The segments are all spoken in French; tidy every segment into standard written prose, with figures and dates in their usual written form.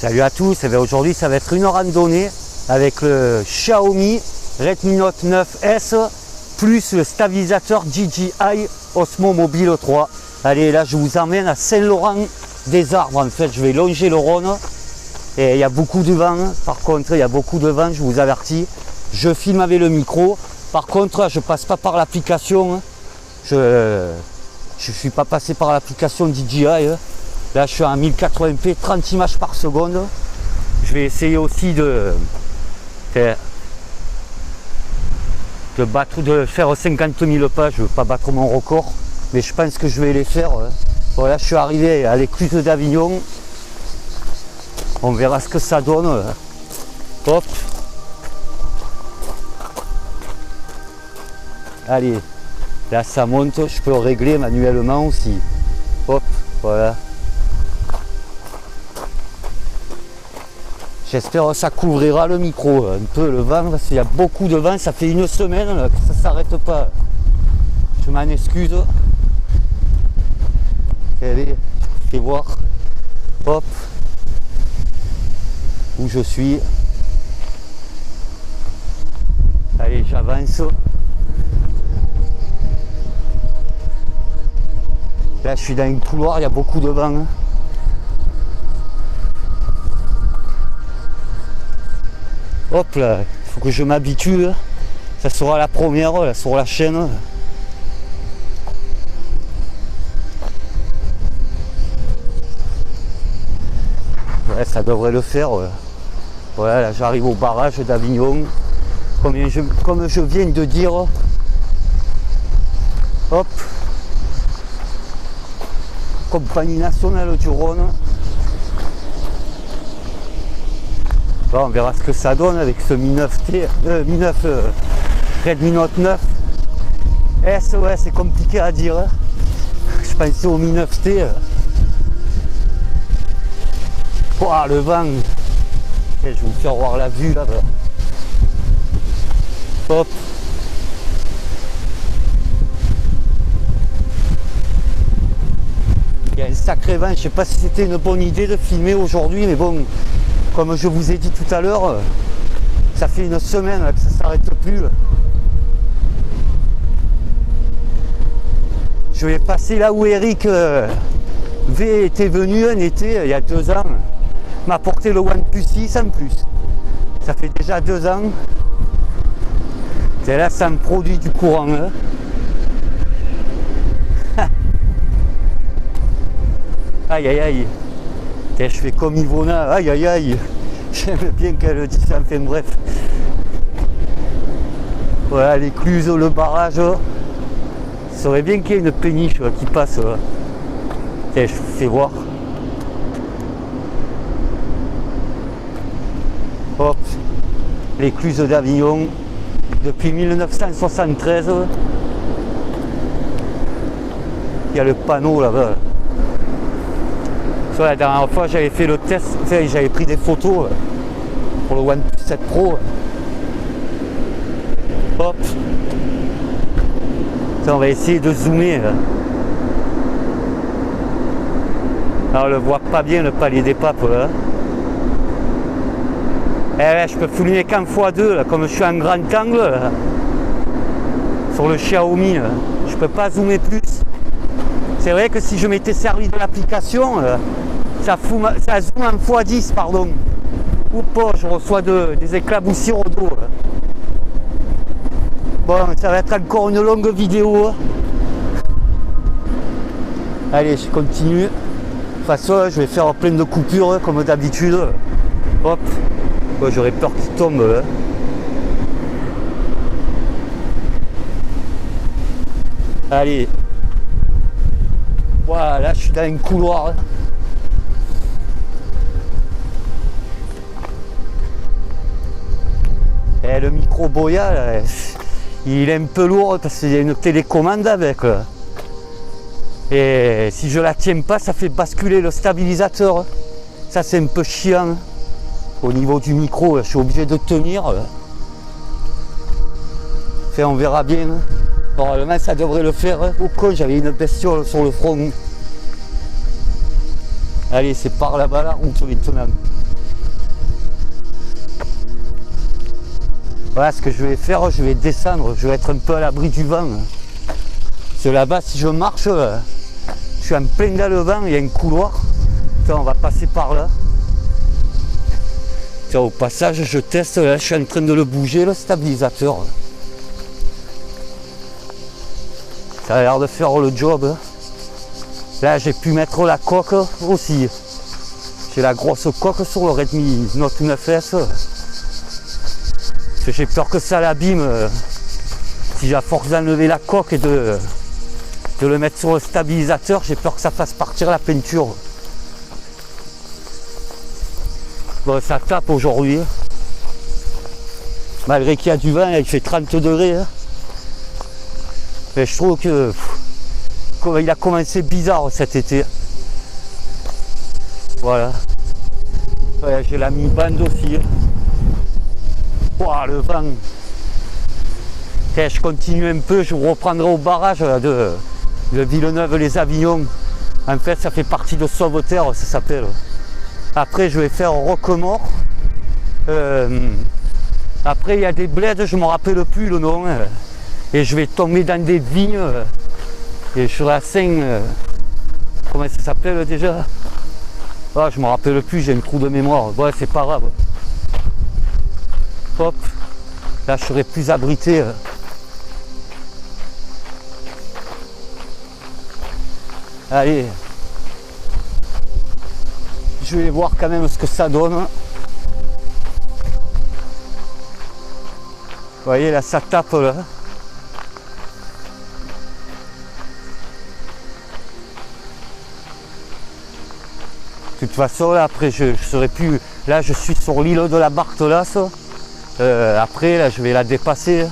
Salut à tous, et bien aujourd'hui ça va être une randonnée avec le Xiaomi Redmi Note 9S plus le stabilisateur DJI Osmo Mobile 3. Allez, là je vous emmène à Saint-Laurent-des-Arbres. En fait, je vais longer le Rhône et il y a beaucoup de vent. Par contre, il y a beaucoup de vent, je vous avertis. Je filme avec le micro. Par contre, là, je passe pas par l'application. Je suis pas passé par l'application DJI. Là, je suis à 1080p, 30 images par seconde. Je vais essayer aussi de faire 50 000 pas. Je ne veux pas battre mon record, mais je pense que je vais les faire. Voilà, je suis arrivé à l'écluse d'Avignon. On verra ce que ça donne. Hop. Allez, là ça monte, je peux régler manuellement aussi. Hop, voilà. J'espère que ça couvrira le micro, un peu le vent, parce qu'il y a beaucoup de vent, ça fait une semaine là, que ça ne s'arrête pas. Je m'en excuse. Allez, je vais voir. Hop. Où je suis. Allez, j'avance. Là, je suis dans un couloir, il y a beaucoup de vent. Hop là, il faut que je m'habitue. Ça sera la première là, sur la chaîne. Ouais, ça devrait le faire. Ouais. Voilà, là j'arrive au barrage d'Avignon. Comme je viens de dire. Hop. Compagnie nationale du Rhône. Bon, on verra ce que ça donne avec ce Mi 9 Redmi Note 9 S. Ouais, c'est compliqué à dire. Je pensais au Mi 9T. Oh, le vent. Et je vais vous faire voir la vue là-bas. Hop. Il y a un sacré vent. Je ne sais pas si c'était une bonne idée de filmer aujourd'hui, mais bon. Comme je vous ai dit tout à l'heure, ça fait une semaine que ça ne s'arrête plus. Je vais passer là où Eric V était venu un été, il y a 2 ans, m'a apporté le OnePlus 6 en plus. Ça fait déjà 2 ans. Et là, ça me produit du courant. Aïe aïe aïe. Et je fais comme Yvonna, aïe aïe aïe. J'aime bien qu'elle dise ça, enfin bref. Voilà, l'écluse, le barrage. Il serait bien qu'il y ait une péniche qui passe. Et je vous fais voir. Hop, l'écluse d'Avignon. Depuis 1973. Il y a le panneau là-bas. La dernière fois j'avais fait le test, j'avais pris des photos pour le OnePlus 7 Pro. Hop. Ça, on va essayer de zoomer. Alors, on le voit pas bien le palais des papes. Là. Ouais, je peux filmer qu'en x2 là, comme je suis en grand angle là, sur le Xiaomi. Là. Je peux pas zoomer plus. C'est vrai que si je m'étais servi de l'application, ça zoome en x10, pardon. Ou pas, je reçois des éclaboussures au dos. Bon, ça va être encore une longue vidéo. Allez, je continue. De toute façon, je vais faire plein de coupures comme d'habitude. Hop. Bon, j'aurais peur qu'il tombe. Allez. Voilà, je suis dans un couloir. Et le micro Boya, là, il est un peu lourd parce qu'il y a une télécommande avec. Là. Et si je la tiens pas, ça fait basculer le stabilisateur. Ça, c'est un peu chiant. Au niveau du micro, là, je suis obligé de tenir. Enfin, on verra bien. Normalement, ça devrait le faire. Au con, j'avais une bestiole sur le front. Allez, c'est par là-bas la route maintenant. Voilà ce que je vais faire, je vais descendre, je vais être un peu à l'abri du vent. Parce que là-bas, si je marche, je suis en plein dans le vent, il y a un couloir. Tiens, on va passer par là. Tiens, au passage, je teste, là, je suis en train de le bouger, le stabilisateur. Ça a l'air de faire le job. Là, j'ai pu mettre la coque aussi. J'ai la grosse coque sur le Redmi Note 9S. Parce que j'ai peur que ça l'abîme. Si j'ai à force d'enlever la coque et de le mettre sur le stabilisateur, j'ai peur que ça fasse partir la peinture. Bon, ça tape aujourd'hui. Malgré qu'il y a du vent, il fait 30 degrés. Mais je trouve que il a commencé bizarre cet été. Voilà. Ouais, j'ai la mi-bande aussi. Wow, le vent. Et je continue un peu, je vous reprendrai au barrage de Villeneuve-les-Avignon. En fait, ça fait partie de Sauveterre, ça s'appelle. Après, je vais faire Roquemort. Après, il y a des bleds, je ne me rappelle plus le nom. Et je vais tomber dans des vignes. Et sur la Seine, comment ça s'appelle déjà? Ah, je ne me rappelle plus, j'ai un trou de mémoire. Ouais, c'est pas grave. Hop, là je serai plus abrité. Allez, je vais voir quand même ce que ça donne. Vous voyez, là ça tape là. De toute façon, là, après, je serai plus. Là, je suis sur l'île de la Barthelasse. Après, là, je vais la dépasser.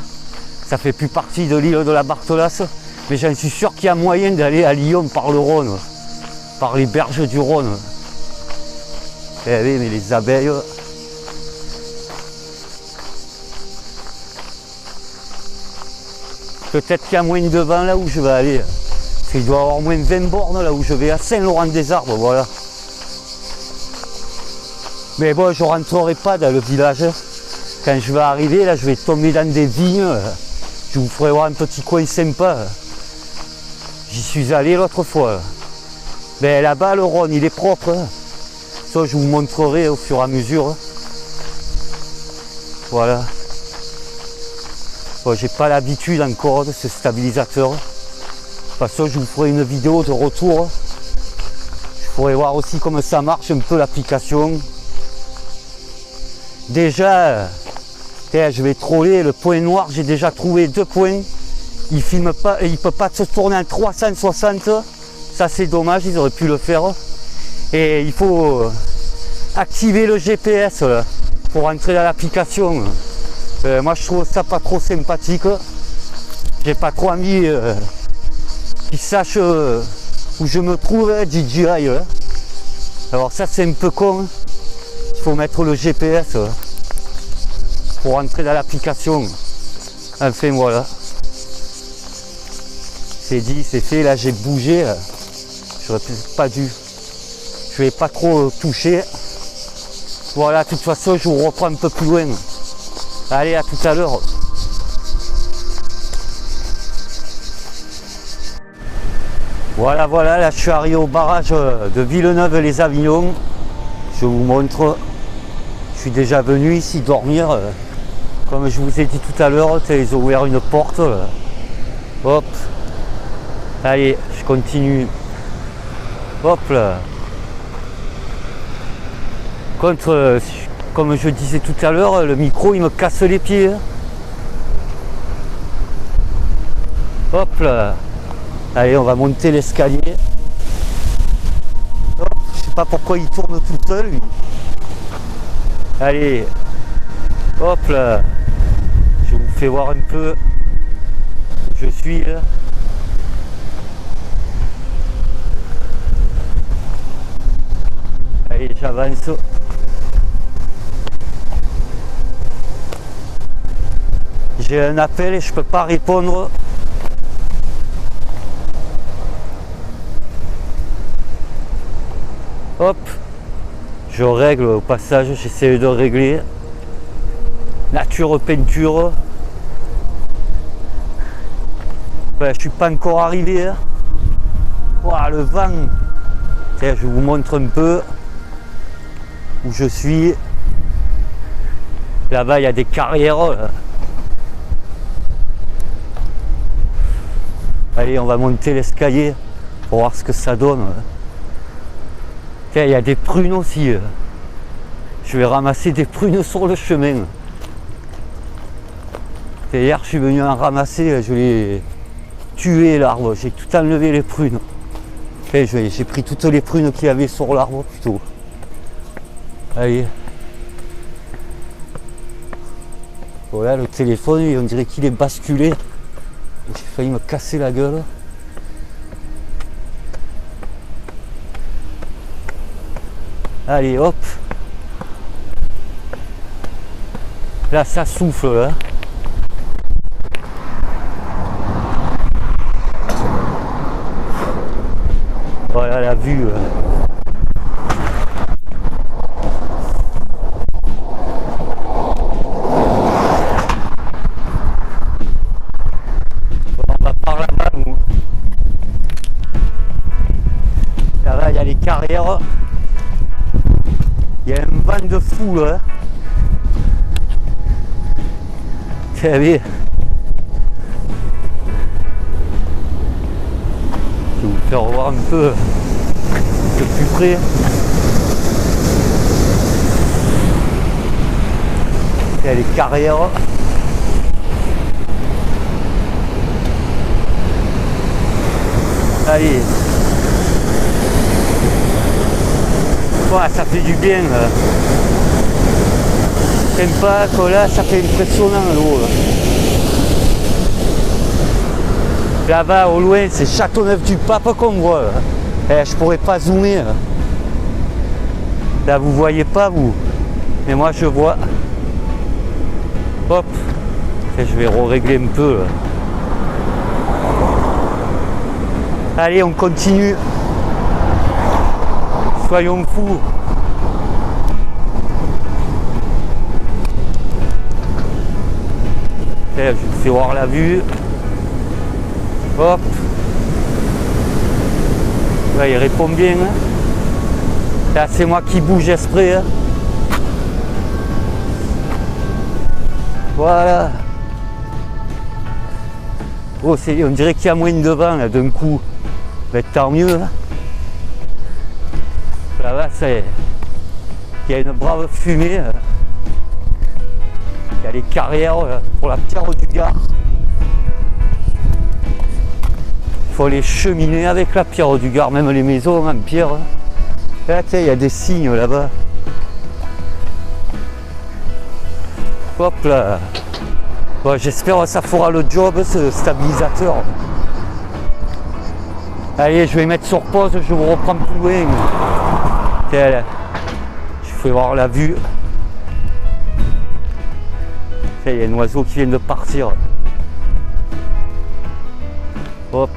Ça fait plus partie de l'île de la Barthelasse. Mais j'en suis sûr qu'il y a moyen d'aller à Lyon par le Rhône, par les berges du Rhône. Eh oui, mais les abeilles. Peut-être qu'il y a moins de vent là où je vais aller. Parce qu'il doit y avoir moins de 20 bornes là où je vais, à Saint-Laurent-des-Arbres, voilà. Mais bon, je ne rentrerai pas dans le village. Quand je vais arriver, là, je vais tomber dans des vignes. Je vous ferai voir un petit coin sympa. J'y suis allé l'autre fois. Mais là-bas, le Rhône, il est propre. Ça, je vous montrerai au fur et à mesure. Voilà. Bon, j'ai pas l'habitude encore de ce stabilisateur. De toute façon, je vous ferai une vidéo de retour. Je pourrai voir aussi comment ça marche, un peu l'application. Déjà, je vais troller le point noir, j'ai déjà trouvé 2 points. Il filme pas, il ne peut pas se tourner en 360. Ça c'est dommage, ils auraient pu le faire. Et il faut activer le GPS là, pour entrer dans l'application. Moi je trouve ça pas trop sympathique. J'ai pas trop envie qu'ils sachent où je me trouve, DJI. Alors ça c'est un peu con. Il faut mettre le GPS pour entrer dans l'application. Enfin voilà. C'est dit, c'est fait, là j'ai bougé. J'aurais pas dû. Je vais pas trop toucher. Voilà, de toute façon je vous reprends un peu plus loin. Allez, à tout à l'heure. Voilà, voilà, là je suis arrivé au barrage de Villeneuve-les-Avignon. Je vous montre. Je suis déjà venu ici dormir. Comme je vous ai dit tout à l'heure, ils ont ouvert une porte. Hop. Allez, je continue. Hop là. Contre, comme je disais tout à l'heure, le micro il me casse les pieds. Hop là. Allez, on va monter l'escalier. Je sais pas pourquoi il tourne tout seul lui. Allez. Hop là. Je vous fais voir un peu où je suis là. Allez, j'avance. J'ai un appel et je peux pas répondre. Hop, je règle au passage, j'essaie de régler. nature peinture. Ouais, je suis pas encore arrivé. Hein. Wow, le vent. Tiens, je vous montre un peu où je suis. Là-bas, il y a des carrières. Là. Allez, on va monter l'escalier pour voir ce que ça donne. Tiens, il y a des prunes aussi. Je vais ramasser des prunes sur le chemin. Tiens, hier, je suis venu en ramasser. Je l'ai tué l'arbre. J'ai tout enlevé les prunes. Tiens, j'ai pris toutes les prunes qu'il y avait sur l'arbre plutôt. Allez. Voilà, le téléphone, on dirait qu'il est basculé. J'ai failli me casser la gueule. Allez, hop. Là, ça souffle, là. Voilà la vue. Là-bas, il y a les carrières. Il y a un vent de fou là. Vous savez. Je vais vous faire voir un peu de plus près. Il y a les carrières. Allez. Ouais, ça fait du bien. Sympa, là, ça fait impressionnant l'eau. Là-bas, au loin, c'est Châteauneuf-du-Pape qu'on voit. Je pourrais pas zoomer. Là, vous voyez pas, vous. Mais moi, je vois. Hop. Je vais régler un peu. Allez, on continue. Soyons fous. Je vous fais voir la vue. Hop. Là, il répond bien. Hein. Là, c'est moi qui bouge exprès. Hein. Voilà. Oh, on dirait qu'il y a moins de vent là d'un coup. Mais tant mieux. Hein. Là-bas, il y a une brave fumée. Il y a les carrières pour la pierre du Gard. Il faut les cheminer avec la pierre du Gard, même les maisons en pierre. Là, tiens, il y a des signes là-bas. Hop là. Bon, j'espère que ça fera le job, ce stabilisateur. Allez, je vais mettre sur pause, je vous reprends plus loin. Tiens, là. Je fais voir la vue. Tiens, il y a un oiseau qui vient de partir. Hop.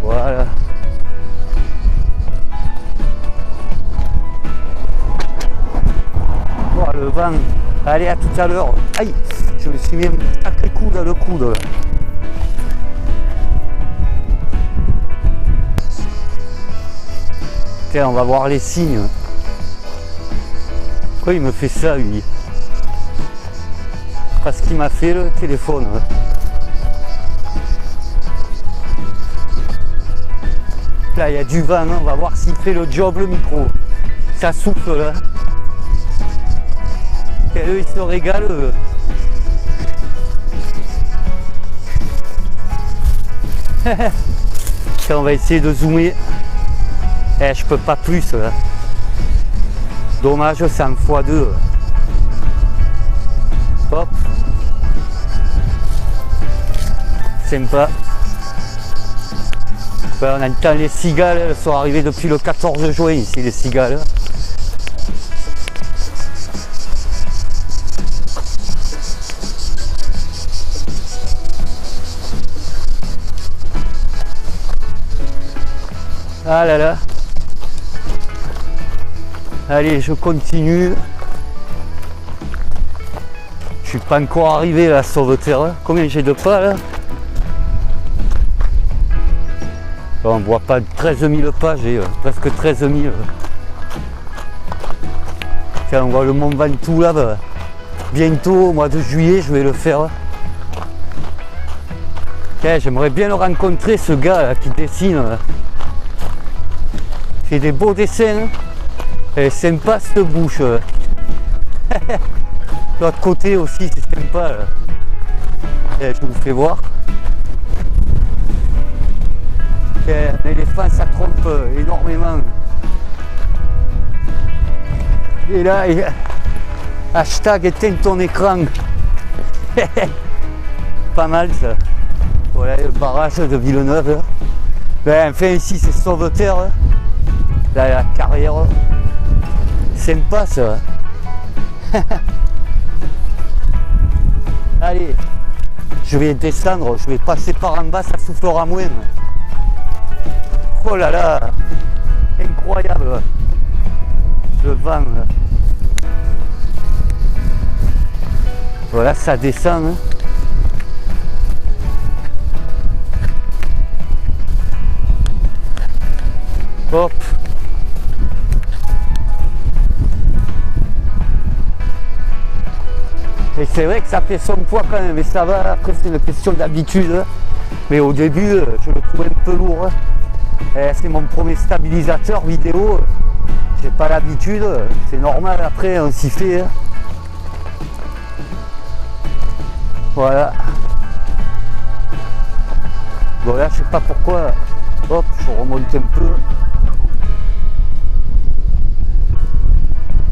Voilà. Oh, le vent. Allez, à tout à l'heure. Aïe, je me suis mis un sacré coup dans le coude. Là. Tiens, on va voir les signes. Pourquoi il me fait ça, lui? Parce qu'il m'a fait le téléphone. Là, il y a du vent, hein. On va voir s'il fait le job, le micro. Ça souffle, là. Et eux, ils se régalent. Tiens, on va essayer de zoomer. Je peux pas plus, là. Dommage, c'est en x2. Hop. Sympa. Ouais, on entend les cigales, elles sont arrivées depuis le 14 juin ici, les cigales. Ah là là. Allez, je continue. Je suis pas encore arrivé à la Sauveterre. Combien j'ai de pas là? On voit pas 13 000 pas, j'ai presque 13 000. Tiens, on voit le Mont Ventoux là. Bah, bientôt, au mois de juillet, je vais le faire. Tiens, j'aimerais bien le rencontrer, ce gars là, qui dessine. Il fait des beaux dessins. Elle est sympa cette bouche. De l'autre côté aussi, c'est sympa. Là. Tiens, je vous fais voir. Un éléphant, ça trompe énormément. Et là, hashtag éteins ton écran. Pas mal ça. Voilà le barrage de Villeneuve. Là. Ben, enfin ici c'est Sauveterre. Là, la carrière. Sympa ça. Allez, je vais descendre, je vais passer par en bas, ça soufflera moins. Oh là là, incroyable le vent. Là. Voilà, ça descend. Hein. Hop. Et c'est vrai que ça fait son poids quand même, mais ça va, après c'est une question d'habitude. Mais au début, je le trouvais un peu lourd. C'est mon premier stabilisateur vidéo. J'ai pas l'habitude, c'est normal, après on s'y fait. Voilà. Bon là je sais pas pourquoi. Hop, je remonte un peu.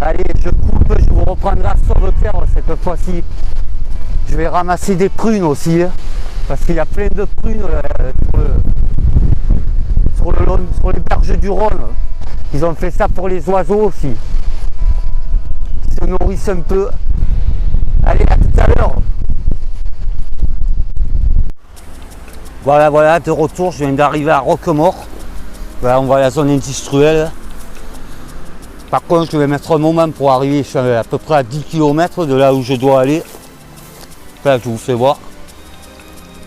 Allez, je coupe, je vous reprendrai à Sauveterre cette fois-ci. Je vais ramasser des prunes aussi, hein, parce qu'il y a plein de prunes sur les berges du Rhône. Ils ont fait ça pour les oiseaux aussi. Ils se nourrissent un peu. Allez, à tout à l'heure. Voilà, de retour, je viens d'arriver à Roquemort. Voilà, on voit la zone industrielle. Par contre, je vais mettre un moment pour arriver, je suis à peu près à 10 km de là où je dois aller. Là, je vous fais voir.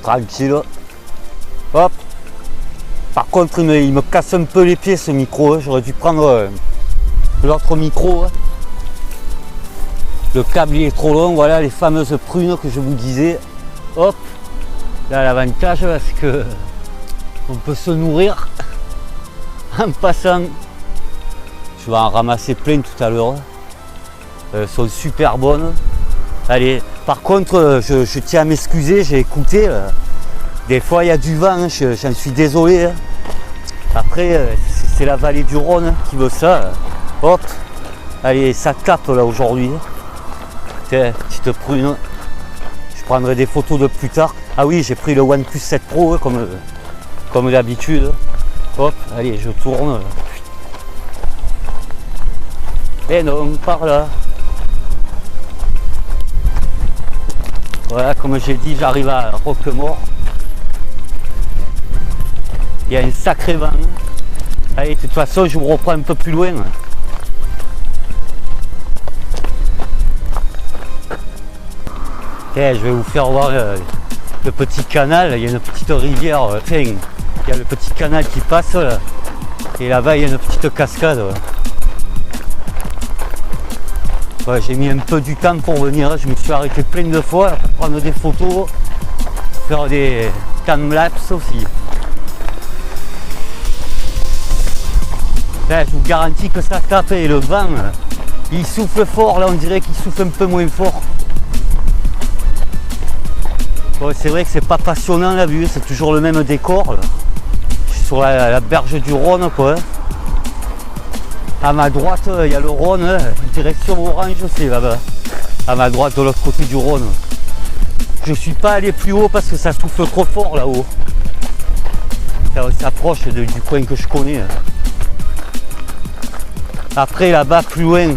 Tranquille. Hop. Par contre, il me casse un peu les pieds ce micro. Hein. J'aurais dû prendre l'autre micro. Hein. Le câble il est trop long. Voilà les fameuses prunes que je vous disais. Hop. Là, l'avantage, c'est que on peut se nourrir en passant. Je vais en ramasser plein tout à l'heure. Elles sont super bonnes. Allez, par contre, je tiens à m'excuser, j'ai écouté. Des fois, il y a du vent, hein, j'en suis désolé. Hein. Après, c'est la vallée du Rhône qui veut ça. Hop. Allez, ça tape là aujourd'hui. Tiens, petite prune. Je prendrai des photos de plus tard. Ah oui, j'ai pris le OnePlus 7 Pro hein, comme d'habitude. Hop, allez, je tourne. Et non, par là. Voilà, comme j'ai dit, j'arrive à Roquemort. Il y a un sacré vent. Allez, de toute façon, je vous reprends un peu plus loin. Et je vais vous faire voir le petit canal. Il y a une petite rivière. Enfin, il y a le petit canal qui passe. Là. Et là-bas, il y a une petite cascade. Ouais, j'ai mis un peu du temps pour venir, je me suis arrêté plein de fois pour prendre des photos, faire des time-lapse aussi. Là, je vous garantis que ça tape et le vent, il souffle fort, là on dirait qu'il souffle un peu moins fort. Bon, c'est vrai que c'est pas passionnant la vue, c'est toujours le même décor. Là. Je suis sur la berge du Rhône quoi. À ma droite, il y a le Rhône, direction Orange, c'est là-bas. À ma droite, de l'autre côté du Rhône. Je ne suis pas allé plus haut parce que ça souffle trop fort là-haut. On s'approche du coin que je connais. Après, là-bas, plus loin,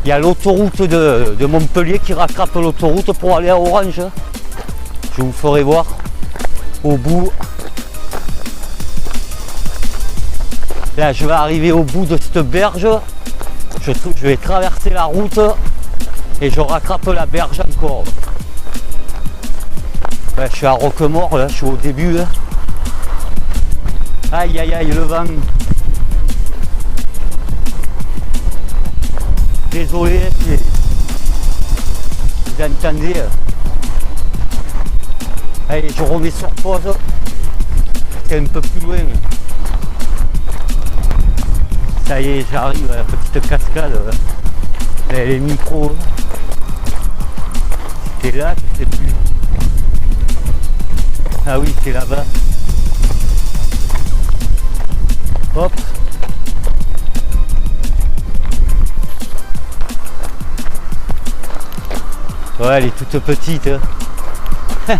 il y a l'autoroute de Montpellier qui rattrape l'autoroute pour aller à Orange. Je vous ferai voir au bout. Là, je vais arriver au bout de cette berge. je vais traverser la route et je rattrape la berge encore. Je suis à Roquemort, là, je suis au début. Là. Aïe aïe aïe, le vent. Désolé si vous entendez. Allez, je remets sur pause. C'est un peu plus loin. Ça y est, j'arrive à la petite cascade. Les micros. C'était là, je sais plus. Ah oui, c'est là-bas. Hop. Ouais, elle est toute petite. Hein.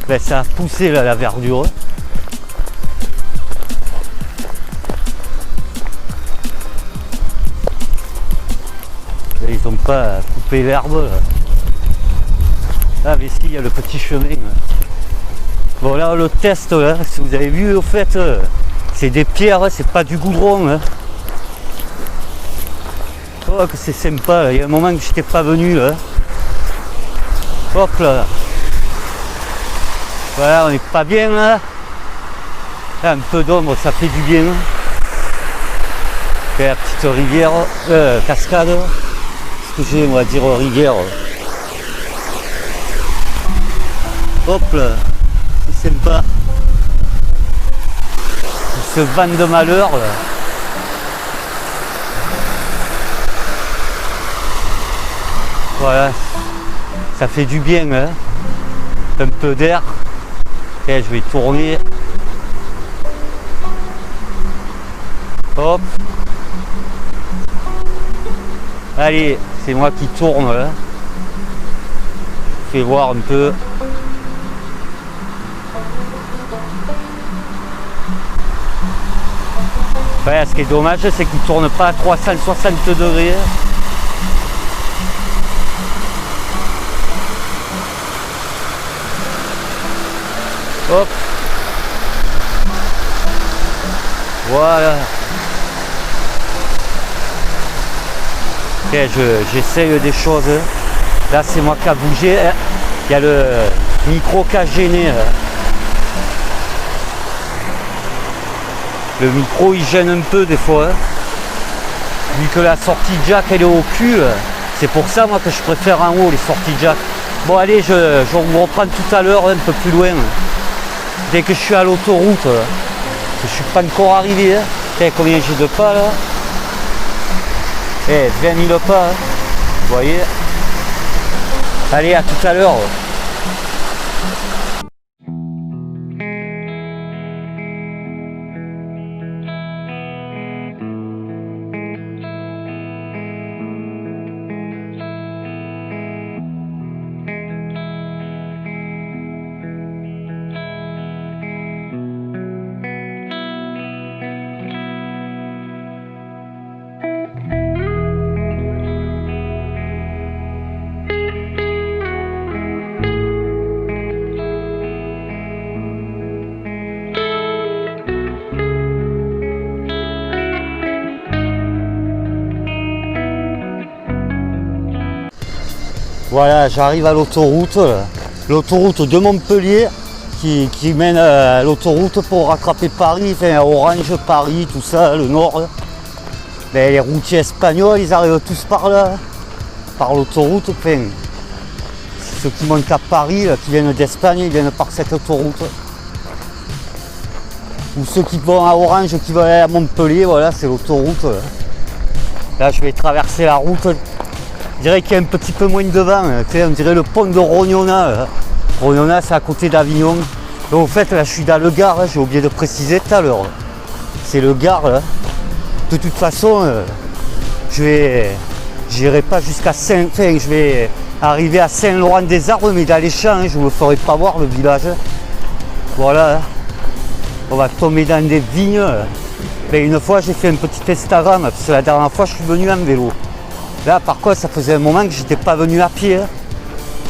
Ben, ça a poussé là, la verdure. Et ils n'ont pas coupé l'herbe. Ah mais si, il y a le petit chemin. Bon là le test, là, si vous avez vu au fait, c'est des pierres, c'est pas du goudron. Hein. Oh que c'est sympa, là. Il y a un moment que j'étais pas venu là. Hop là. Voilà, on n'est pas bien là. Là, un peu d'ombre, ça fait du bien. Et la petite rivière, cascade. Excusez, on va dire rivière. Hop là, c'est sympa. Ce vent de malheur là. Voilà, ça fait du bien, hein. Un peu d'air. Et je vais tourner. Hop. Allez, c'est moi qui tourne là. Je vais voir un peu. Ouais, ce qui est dommage, c'est qu'il ne tourne pas à 360 degrés. Hop. Voilà. Ok, j'essaye des choses. Là, c'est moi qui a bougé. Il y a le micro qui a gêné. Le micro il gêne un peu des fois. Vu que la sortie jack elle est au cul. C'est pour ça moi que je préfère en haut les sorties jack. Bon allez, je vous reprends tout à l'heure un peu plus loin. Dès que je suis à l'autoroute. Je suis pas encore arrivé. Combien j'ai de pas là? 20 000 pas. Vous voyez? Allez, à tout à l'heure. Voilà, j'arrive à l'autoroute de Montpellier qui mène à l'autoroute pour rattraper Paris, enfin Orange, Paris, tout ça, le nord. Mais les routiers espagnols, ils arrivent tous par là, par l'autoroute. Enfin, ceux qui montent à Paris, là, qui viennent d'Espagne, ils viennent par cette autoroute. Ou ceux qui vont à Orange, qui vont aller à Montpellier, voilà, c'est l'autoroute. Là, je vais traverser la route. Je dirais qu'il y a un petit peu moins de vent, on dirait le pont de Rognona. Rognona, c'est à côté d'Avignon. Au fait, là, je suis dans le Gard, j'ai oublié de préciser tout à l'heure. C'est le Gard. Là. De toute façon, j'irai pas jusqu'à Saint... Enfin, je vais arriver à Saint-Laurent-des-Arbres, mais dans les champs, je ne me ferai pas voir le village. Voilà. On va tomber dans des vignes. Mais une fois, j'ai fait un petit Instagram, parce que la dernière fois, je suis venu en vélo. Là par contre ça faisait un moment que j'étais pas venu à pied.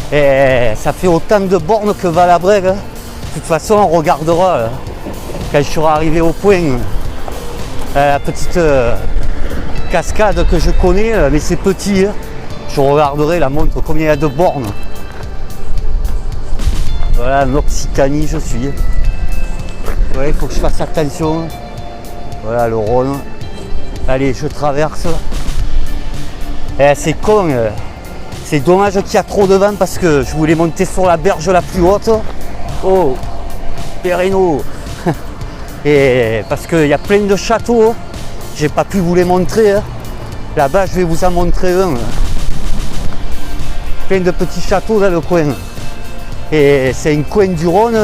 Et ça fait autant de bornes que Valabrègue. De toute façon on regardera quand je serai arrivé au point. La petite cascade que je connais, mais c'est petit. Hein. Je regarderai la montre combien il y a de bornes. Voilà, en Occitanie je suis. Ouais, il faut que je fasse attention. Voilà le Rhône. Allez, je traverse. Eh, c'est con. C'est dommage qu'il y a trop de vent parce que je voulais monter sur la berge la plus haute. Oh, Perreno. Et parce qu'il y a plein de châteaux. J'ai pas pu vous les montrer. Hein. Là-bas, je vais vous en montrer un. Plein de petits châteaux dans le coin. Et c'est un coin du Rhône.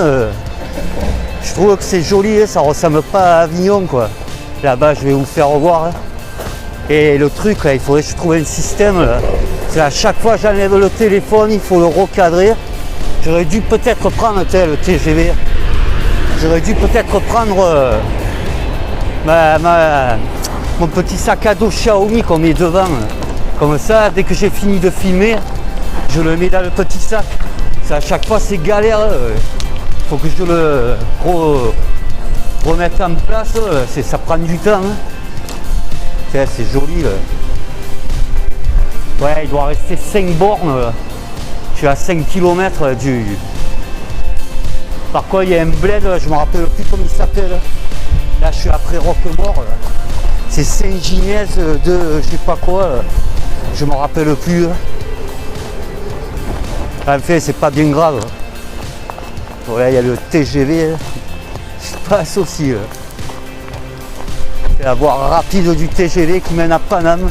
Je trouve que c'est joli, hein, ça ressemble pas à Avignon quoi. Là-bas je vais vous faire voir. Hein. Et le truc là, il faudrait que je trouve un système. C'est à chaque fois que j'enlève le téléphone, il faut le recadrer. J'aurais dû peut-être prendre le TGV. J'aurais dû peut-être prendre mon petit sac à dos Xiaomi qu'on met devant. Comme ça, dès que j'ai fini de filmer, je le mets dans le petit sac. À chaque fois c'est galère. Faut que je le remette en place, ça prend du temps. Hein. C'est joli. Ouais, il doit rester 5 bornes. Je suis à 5 km du. Par contre, il y a un bled, je me rappelle plus comment il s'appelle. Là, je suis après Roquemort. C'est Saint-Ginès de je sais pas quoi. Je me rappelle plus. En fait, c'est pas bien grave. Voilà, il y a le TGV, je passe aussi. C'est la voie rapide du TGV qui mène à Paname.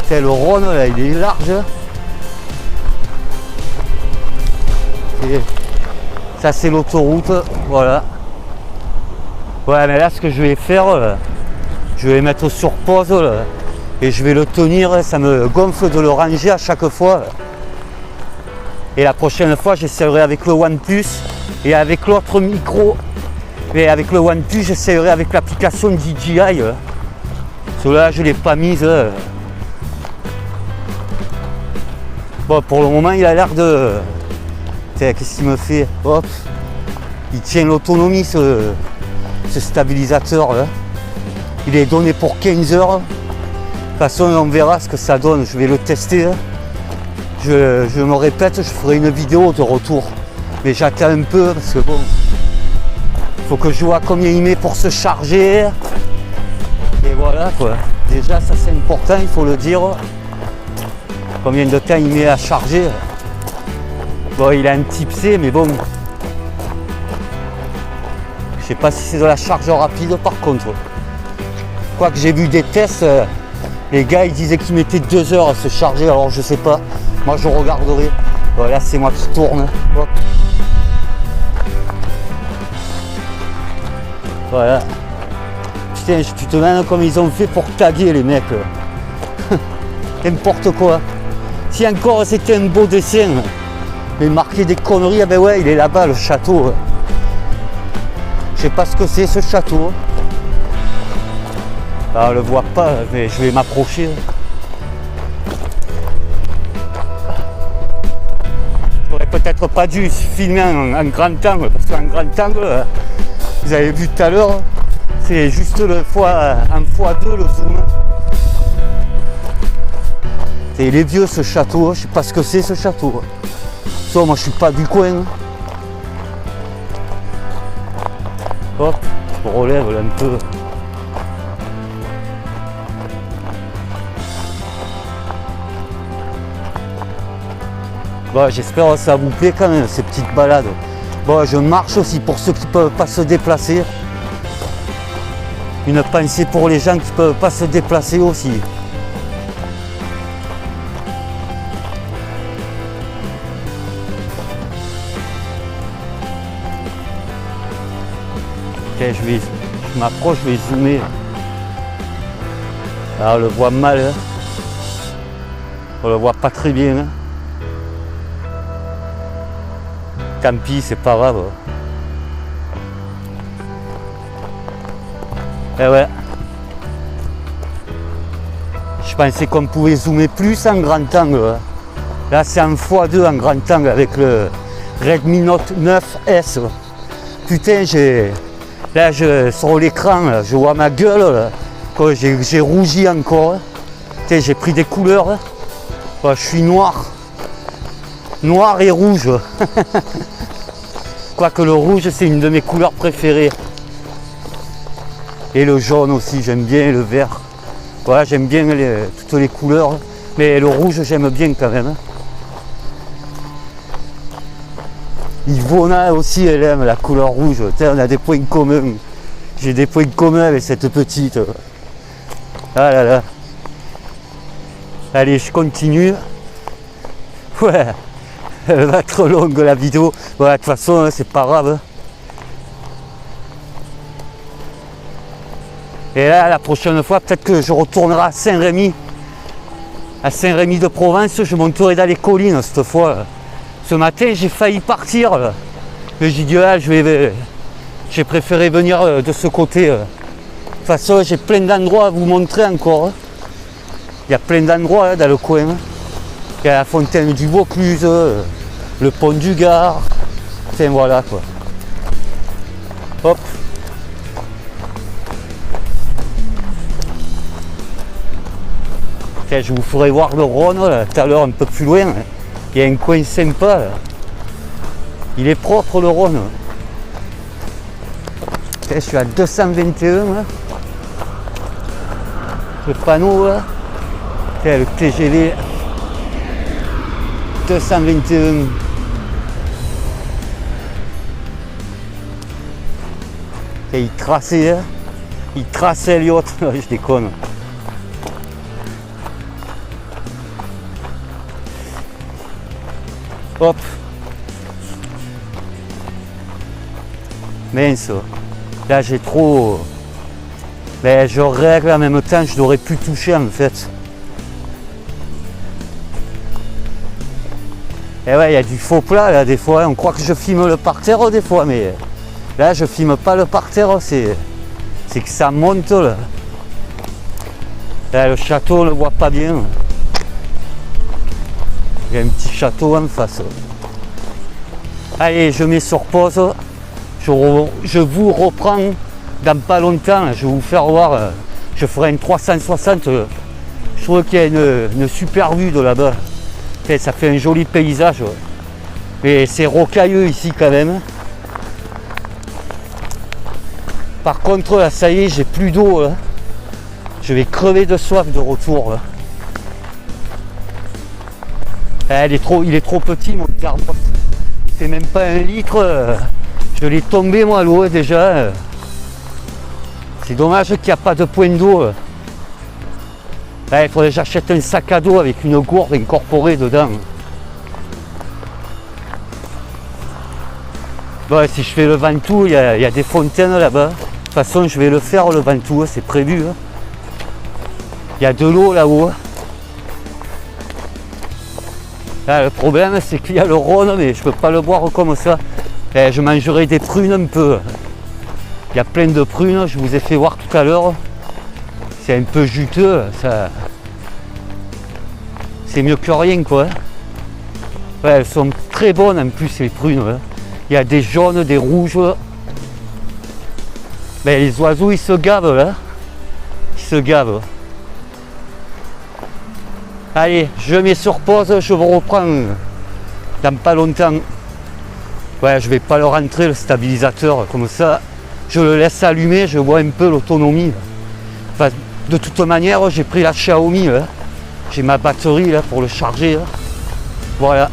C'est le Rhône, là, il est large. Et ça, c'est l'autoroute, voilà. Ouais, mais là, ce que je vais faire, je vais mettre sur pause là, et je vais le tenir. Ça me gonfle de le ranger à chaque fois. Et la prochaine fois, j'essaierai avec le OnePlus et avec l'autre micro. Et avec le OnePlus, j'essaierai avec l'application DJI. Cela, je ne l'ai pas mise. Bon, pour le moment, il a l'air de... Qu'est-ce qu'il me fait? Hop. Il tient l'autonomie, ce stabilisateur. Là. Il est donné pour 15 heures. De toute façon, on verra ce que ça donne. Je vais le tester. Je me répète, je ferai une vidéo de retour. Mais j'attends un peu parce que bon, il faut que je vois combien il met pour se charger. Et voilà quoi. Déjà ça c'est important, il faut le dire. Combien de temps il met à charger. Bon, il a un type C, mais bon. Je sais pas si c'est de la charge rapide par contre. Quoique j'ai vu des tests, les gars ils disaient qu'ils mettaient 2 heures à se charger, alors je sais pas. Moi je regarderai. Voilà, c'est moi qui tourne. Hop. Voilà. Putain, tu te demandes comme ils ont fait pour taguer les mecs. N'importe quoi. Si encore c'était un beau dessin, mais marquer des conneries, ah ben ouais, il est là-bas le château. Je sais pas ce que c'est ce château. Ah, on le voit pas, mais je vais m'approcher. J'aurais peut-être pas dû filmer en grand angle, parce qu'en grand angle, vous avez vu tout à l'heure, c'est juste en x2 le zoom. Il est vieux ce château, je sais pas ce que c'est ce château. Ça, moi je suis pas du coin. Hop, je relève là, un peu. Bon, j'espère que ça vous plaît quand même ces petites balades. Bon, je marche aussi pour ceux qui ne peuvent pas se déplacer. Une pensée pour les gens qui ne peuvent pas se déplacer aussi. Ok, je m'approche, je vais zoomer. Là, on le voit mal. Hein. On le voit pas très bien. Hein. Tant pis, c'est pas grave. Eh ouais. Je pensais qu'on pouvait zoomer plus en grand angle. Là, c'est en x2 en grand angle avec le Redmi Note 9S. Putain, là, sur l'écran, je vois ma gueule. Là. Quoi, j'ai rougi encore. J'ai pris des couleurs. Ouais, je suis noir. Noir et rouge. Quoique le rouge, c'est une de mes couleurs préférées. Et le jaune aussi, j'aime bien, le vert. Voilà, j'aime bien toutes les couleurs. Mais le rouge, j'aime bien quand même. Yvonna aussi, elle aime la couleur rouge. On a des points communs. J'ai des points communs avec cette petite. Ah là là. Allez, je continue. Ouais, elle va être longue la vidéo. Ouais, de toute façon, c'est pas grave. Et là, la prochaine fois, peut-être que je retournerai à Saint-Rémy. À Saint-Rémy de Provence, je monterai dans les collines cette fois. Ce matin, j'ai failli partir. Là. Mais j'ai dit, ah, j'ai préféré venir de ce côté. De toute façon, j'ai plein d'endroits à vous montrer encore. Il y a plein d'endroits dans le coin. Il y a la fontaine du Vaucluse, le pont du Gard. Enfin voilà quoi. Hop. Tiens, je vous ferai voir le Rhône là, tout à l'heure un peu plus loin. Il y a un coin sympa. Là. Il est propre le Rhône. Tiens, je suis à 221. Là. Le panneau là. Tiens, le TGV 221. Et il traçait, hein. Il traçait Elliot. Je déconne. Hop. Mince. Là j'ai trop. Mais je règle en même temps, je l'aurais pu toucher en fait. Et ouais, il y a du faux plat là des fois. On croit que je filme le parterre des fois, mais là je filme pas le parterre, c'est que ça monte là. Là, le château on le voit pas bien. Il y a un petit château en face. Allez, je mets sur pause. Je vous reprends dans pas longtemps. Je vais vous faire voir. Je ferai une 360. Je trouve qu'il y a une super vue de là-bas. Ça fait un joli paysage. Mais c'est rocailleux ici quand même. Par contre, là, ça y est, j'ai plus d'eau. Là. Je vais crever de soif de retour. Là. Il est trop petit mon thermos. C'est même pas 1 litre. Je l'ai tombé moi l'eau déjà. C'est dommage qu'il n'y a pas de point d'eau. Il faudrait que j'achète un sac à dos avec une gourde incorporée dedans. Bon, si je fais le Ventoux, il y a des fontaines là-bas. De toute façon, je vais le faire le Ventoux, c'est prévu. Il y a de l'eau là-haut. Là, le problème, c'est qu'il y a le Rhône, mais je ne peux pas le boire comme ça. Je mangerai des prunes un peu. Il y a plein de prunes, je vous ai fait voir tout à l'heure. C'est un peu juteux, ça. C'est mieux que rien, quoi. Ouais, elles sont très bonnes en plus, les prunes. Il y a des jaunes, des rouges. Les oiseaux, ils se gavent, là. Ils se gavent. Allez, je mets sur pause, je vous reprends dans pas longtemps. Ouais, je vais pas le rentrer le stabilisateur, comme ça, je le laisse allumer, je vois un peu l'autonomie. Enfin, de toute manière, j'ai pris la Xiaomi, là. J'ai ma batterie là pour le charger. Là. Voilà.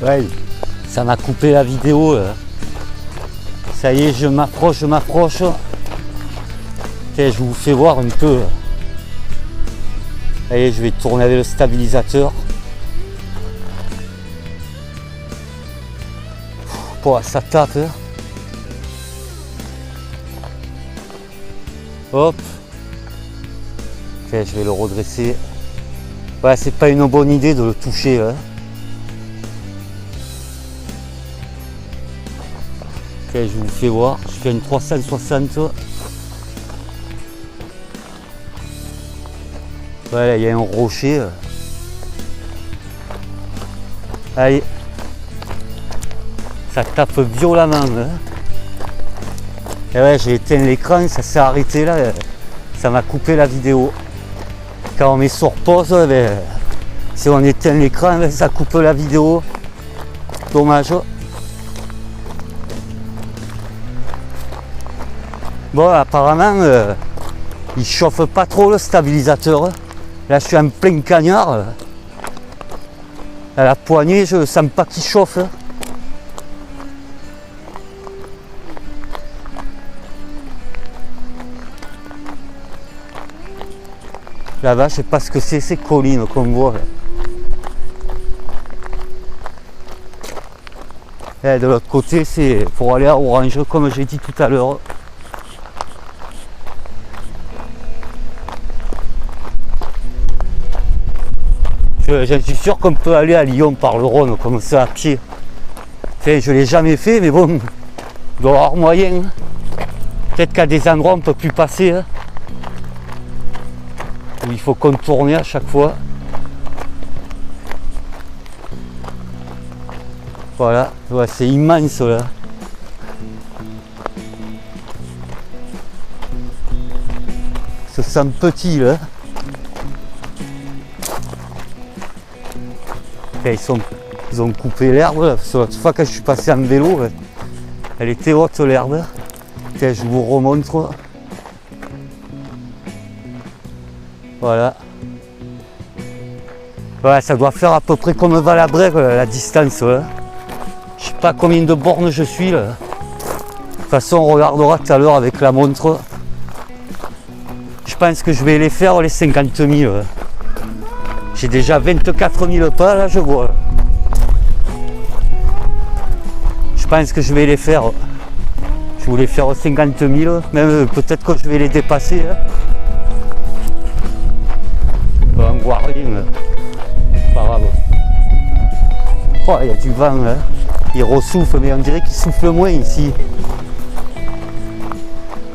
Ouais, ça m'a coupé la vidéo. Là. Ça y est, je m'approche. Et je vous fais voir un peu. Allez, je vais tourner avec le stabilisateur. Pouah, ça tape. Hein. Hop. Ok, je vais le redresser. Ouais, c'est pas une bonne idée de le toucher. Hein. Ok, je vous fais voir. Je fais une 360. Voilà, il y a un rocher. Allez. Ça tape violemment. Hein. Et ouais, j'ai éteint l'écran, ça s'est arrêté là, ça m'a coupé la vidéo. Quand on met sur pause, si on éteint l'écran, ça coupe la vidéo. Dommage. Bon, apparemment, il chauffe pas trop le stabilisateur. Là, je suis en plein cagnard. À la poignée, je sens pas qu'il chauffe. Là-bas, je sais pas ce que c'est, ces collines qu'on voit. Et de l'autre côté, c'est pour aller à Orange, comme j'ai dit tout à l'heure. Je suis sûr qu'on peut aller à Lyon par le Rhône, comme ça à pied. Enfin, je ne l'ai jamais fait, mais bon, il doit y avoir moyen. Peut-être qu'à des endroits, on ne peut plus passer. Hein, où il faut contourner à chaque fois. Voilà, ouais, c'est immense là. Ça sent petit là. Et ils ont coupé l'herbe. L'autre fois quand je suis passé en vélo, elle était haute l'herbe. Je vous remontre. Voilà. Voilà, ça doit faire à peu près comme Valabrègue la distance. Là. Je sais pas combien de bornes je suis là. De toute façon, on regardera tout à l'heure avec la montre. Je pense que je vais les faire les 50 000. J'ai déjà 24 000 pas là, je vois. Je pense que je vais les faire. Je voulais faire 50 000, même peut-être que je vais les dépasser. Hein. On voit rien. Pas grave. Oh, il y a du vent là. Il ressouffle, mais on dirait qu'il souffle moins ici.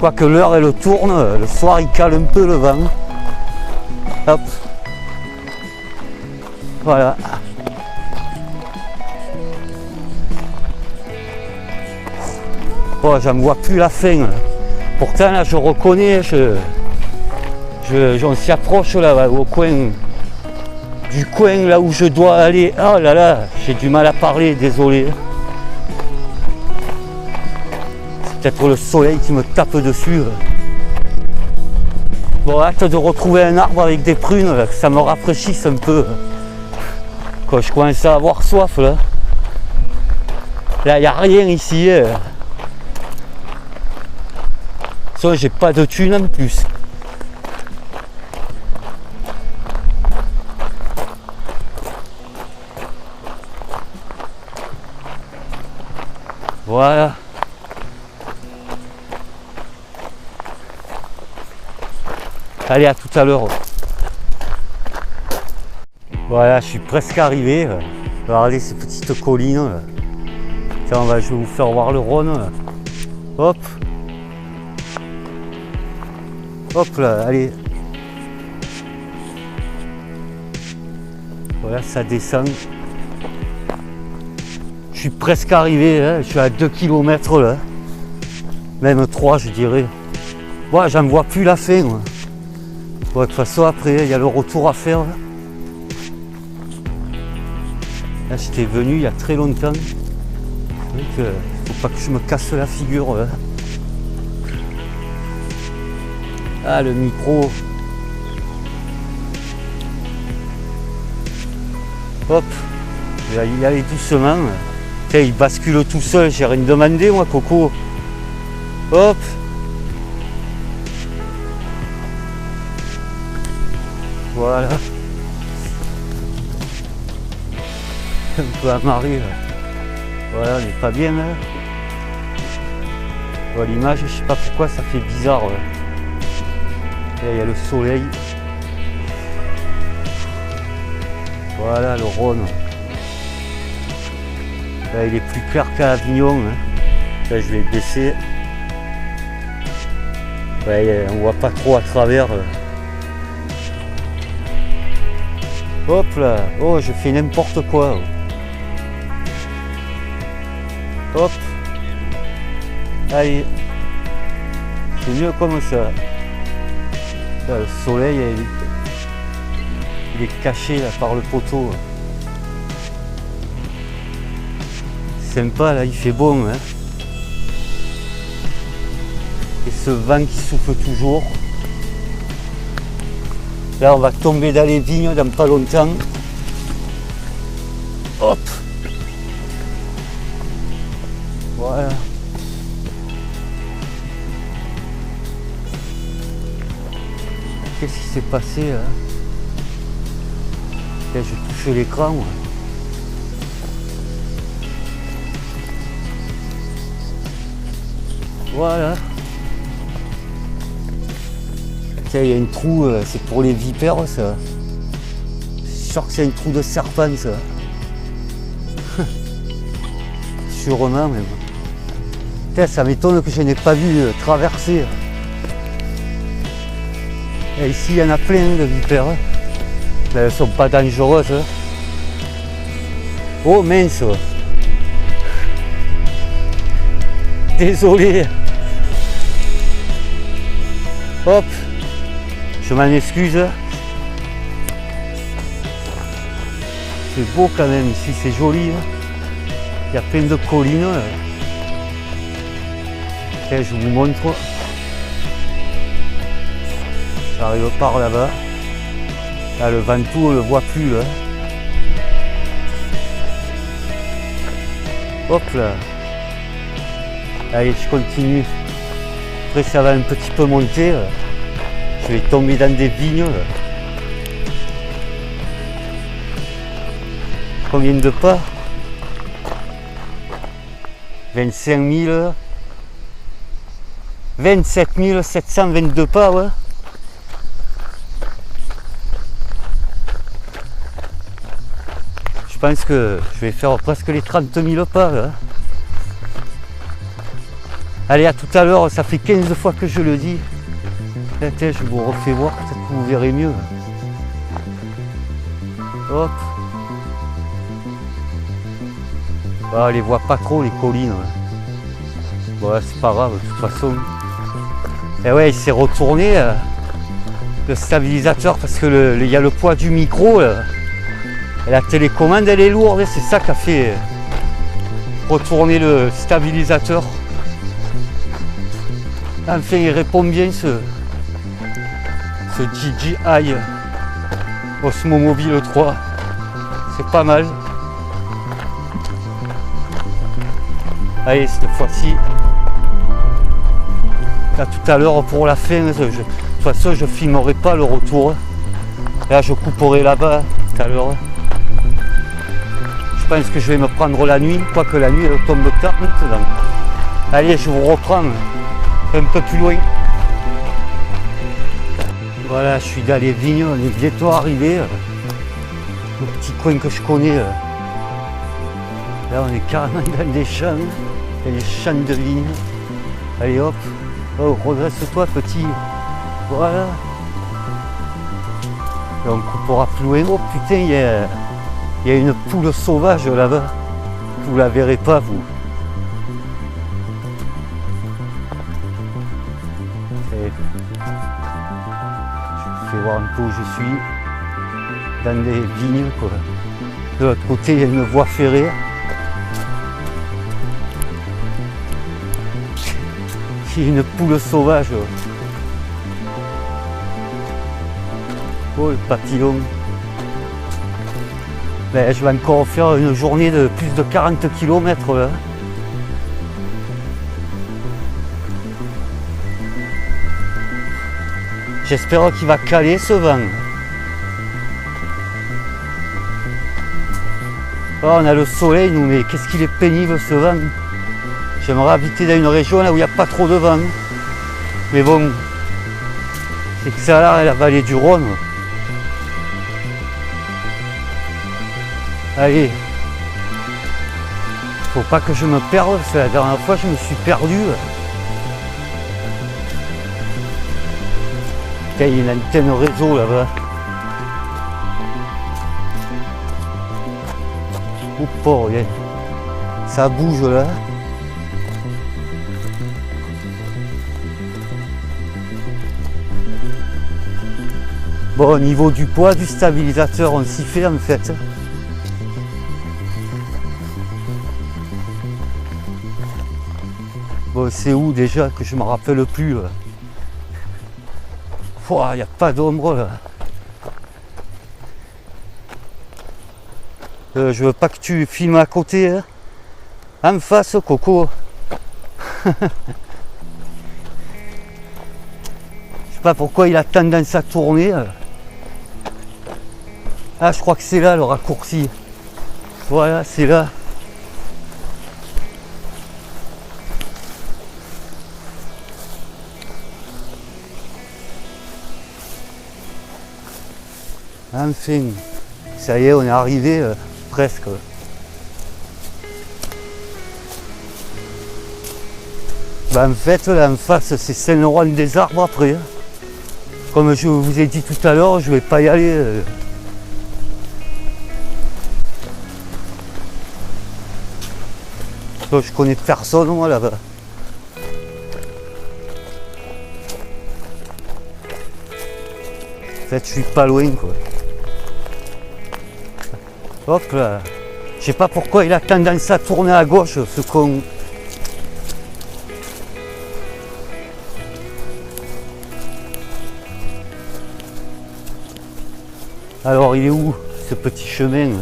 Quoique l'heure elle tourne, le soir il cale un peu le vent. Hop. Voilà. Oh, j'en vois plus la fin. Pourtant là je reconnais, on s'y approche là, au coin. Du coin là où je dois aller. Oh là là, j'ai du mal à parler, désolé. C'est peut-être le soleil qui me tape dessus. Bon, hâte de retrouver un arbre avec des prunes, que ça me rafraîchisse un peu. Quand je commence à avoir soif là. Là, il n'y a rien ici. Ça, j'ai pas de thunes en plus. Voilà. Allez, à tout à l'heure. Voilà, je suis presque arrivé. Regardez ces petites collines. Tiens, je vais vous faire voir le Rhône. Hop. Hop là, allez. Voilà, ça descend. Je suis presque arrivé, hein. Je suis à 2 km là. Même 3 je dirais. Ouais, j'en vois plus la fin. Moi. Bon, de toute façon après il y a le retour à faire. Là j'étais venu il y a très longtemps. Donc faut pas que je me casse la figure. Là. Ah le micro. Hop. Je vais y aller doucement. Tiens, il bascule tout seul, j'ai rien demandé moi Coco. Hop. Voilà. Un peu amarré là. Voilà, on n'est pas bien là. Voilà, l'image, je sais pas pourquoi ça fait bizarre. Là. Là, il y a le soleil. Voilà le Rhône. Là, il est plus clair qu'à Avignon. Hein. Là, je vais baisser. Ouais, on voit pas trop à travers. Hop là. Oh, je fais n'importe quoi. Hop. Allez. C'est mieux comme ça. Là, le soleil, il est caché là, par le poteau. Sympa, là, il fait bon. Hein. Et ce vent qui souffle toujours. Là, on va tomber dans les vignes dans pas longtemps. Hop! Voilà. Qu'est-ce qui s'est passé là? Là, je touche l'écran. Voilà. Tiens, il y a un trou, c'est pour les vipères ça. C'est sûr que c'est un trou de serpent ça. Sûrement même. Putain, ça m'étonne que je n'ai pas vu traverser. Et ici il y en a plein de vipères. Mais elles ne sont pas dangereuses. Oh mince. Désolé. Hop. Je m'en excuse. C'est beau quand même ici, c'est joli. Il y a plein de collines. Et je vous montre. J'arrive par là-bas. Là, le Ventoux, on ne le voit plus. Là. Hop là. Allez, je continue. Après, ça va un petit peu monter. Là. Je vais tomber dans des vignes. Là. Combien de pas? 25 000. 27 722 pas, ouais. Je pense que je vais faire presque les 30 000 pas, là. Allez, à tout à l'heure, ça fait 15 fois que je le dis. Attends, je vous refais voir, peut-être que vous verrez mieux. Hop. Ah, on les voit pas trop, les collines. Bon, c'est pas grave, de toute façon. Et ouais, il s'est retourné, le stabilisateur, parce que il y a le poids du micro. Là. Et la télécommande, elle est lourde, c'est ça qui a fait retourner le stabilisateur. Enfin, il répond bien ce DJI Osmo Mobile 3. C'est pas mal. Allez, cette fois-ci, là tout à l'heure pour la fin, de toute façon je filmerai pas le retour. Là je couperai là-bas tout à l'heure. Je pense que je vais me prendre la nuit, quoique la nuit elle tombe tard maintenant. Allez, je vous reprends un peu plus loin. Voilà, je suis dans les vignes, on est bientôt arrivé. Le petit coin que je connais. Là on est carrément dans des champs. Il y a des champs de vignes. Allez hop. Oh, redresse-toi petit. Voilà. Et on coupera plus loin. Oh putain, il y a une poule sauvage là-bas. Vous la verrez pas vous. Et je vais voir un peu où je suis. Dans des vignes quoi. De l'autre côté il y a une voie ferrée. Une poule sauvage. Oh le papillon. Ben, je vais encore faire une journée de plus de 40 km là. J'espère qu'il va caler ce vent. Oh, on a le soleil nous, mais qu'est-ce qu'il est pénible ce vent. J'aimerais habiter dans une région là où il n'y a pas trop de vent. Mais bon, c'est que ça là, la vallée du Rhône. Allez. Faut pas que je me perde, parce que la dernière fois je me suis perdu. Il y a une antenne réseau là-bas. Oh pauvre, ça bouge là. Bon, au niveau du poids du stabilisateur, on s'y fait en fait. Bon, c'est où déjà que je me rappelle plus. Il n'y a pas d'ombre là. Je veux pas que tu filmes à côté. Hein. En face, Coco. Je sais pas pourquoi il a tendance à tourner. Ah, je crois que c'est là le raccourci. Voilà, c'est là. Enfin, ça y est, on est arrivé presque. Ben, en fait, là en face, c'est Saint-Laurent-des-Arbres après. Comme je vous ai dit tout à l'heure, je vais pas y aller. Je connais personne moi là-bas. En fait, je suis pas loin quoi. Hop là. Je sais pas pourquoi il a tendance à tourner à gauche, ce con. Alors, il est où ce petit chemin?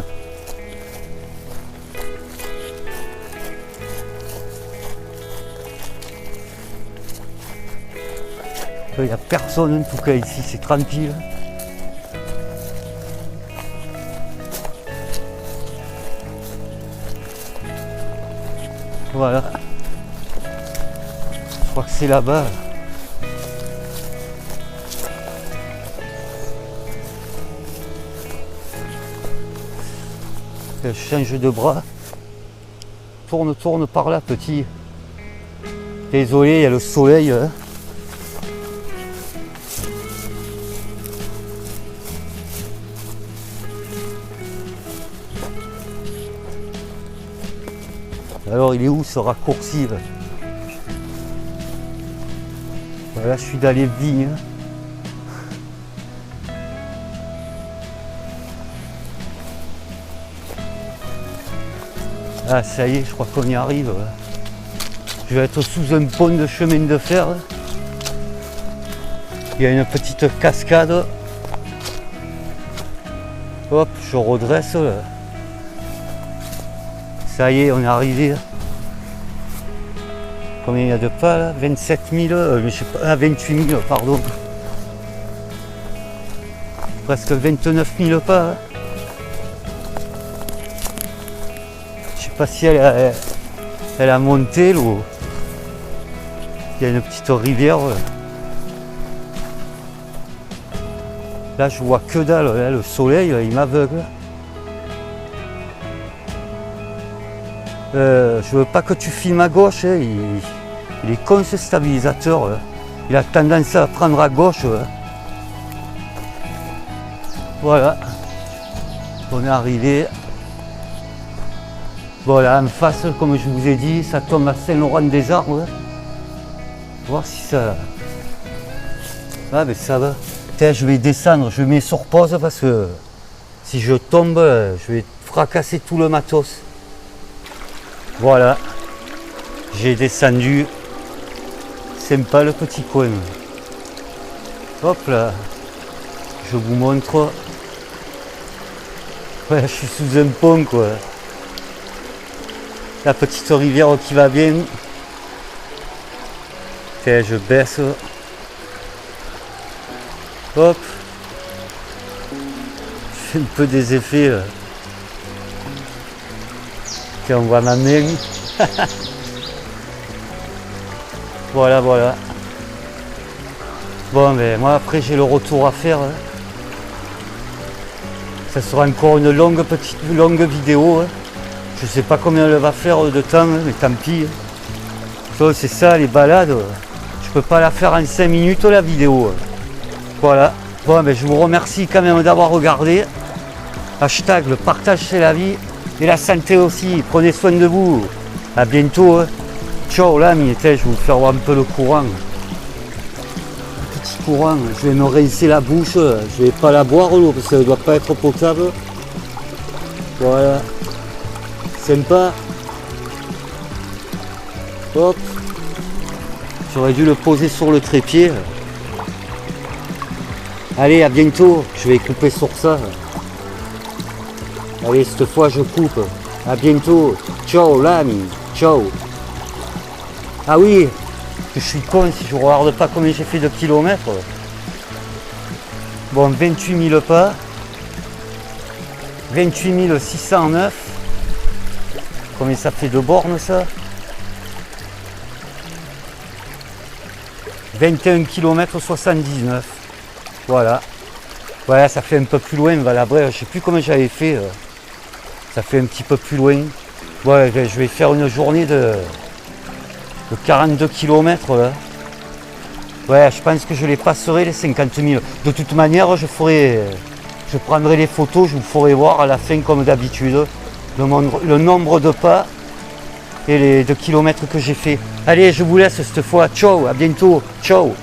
Il n'y a personne en tout cas ici, c'est tranquille. Voilà. Je crois que c'est là-bas. Je change de bras. Tourne par là, petit. Désolé, il y a le soleil. Hein. Alors, il est où ce raccourci là? Voilà, je suis dans les vignes. Ah, ça y est, je crois qu'on y arrive. Je vais être sous un pont de chemin de fer. Il y a une petite cascade. Hop, je redresse. Là. Ça y est, on est arrivé. Combien il y a de pas là? 27 000, je sais pas, 28 000, pardon. Presque 29 000 pas. Hein. Je sais pas si elle a monté l'eau. Il y a une petite rivière. Là, je vois que dalle. Là, le soleil, il m'aveugle. Je veux pas que tu filmes à gauche. Hein. Il est con ce stabilisateur. Hein. Il a tendance à prendre à gauche. Hein. Voilà. On est arrivé. Voilà, en face, comme je vous ai dit, ça tombe à Saint-Laurent-des-Arbres. Hein. Voir si ça. Ah, mais ça va. Tiens, je vais descendre. Je mets sur pause parce que si je tombe, je vais fracasser tout le matos. Voilà, j'ai descendu, sympa le petit coin. Hop là, je vous montre. Ouais, je suis sous un pont quoi. La petite rivière qui va bien. Tiens, je baisse. Hop. Je fais un peu des effets là. Tiens, on voit ma main. Voilà. Bon, mais moi après j'ai le retour à faire. Hein. Ça sera encore une longue vidéo. Hein. Je sais pas combien elle va faire de temps, hein, mais tant pis. Hein. C'est ça, les balades. Je peux pas la faire en 5 minutes la vidéo. Hein. Voilà. Bon, mais je vous remercie quand même d'avoir regardé. Hashtag le partage c'est la vie. Et la santé aussi, prenez soin de vous. À bientôt. Hein. Ciao l'ami, je vais vous faire voir un peu le courant. Petit courant. Je vais me rincer la bouche. Je vais pas la boire l'eau parce qu'elle ne doit pas être potable. Voilà. Sympa. Hop. J'aurais dû le poser sur le trépied. Allez, à bientôt. Je vais couper sur ça. Allez, cette fois je coupe. À bientôt. Ciao l'ami. Ciao. Ah oui, je suis con si je ne regarde pas combien j'ai fait de kilomètres. Bon, 28 000 pas. 28 609. Combien ça fait de bornes ça? 21 km 79. Voilà. Voilà, ça fait un peu plus loin, Valabrève. Je sais plus comment j'avais fait. Ça fait un petit peu plus loin. Ouais, je vais faire une journée de 42 km là. Ouais, je pense que je les passerai les 50 000. De toute manière, je prendrai les photos, je vous ferai voir à la fin comme d'habitude le nombre de pas et de kilomètres que j'ai fait. Allez, je vous laisse cette fois. Ciao, à bientôt. Ciao.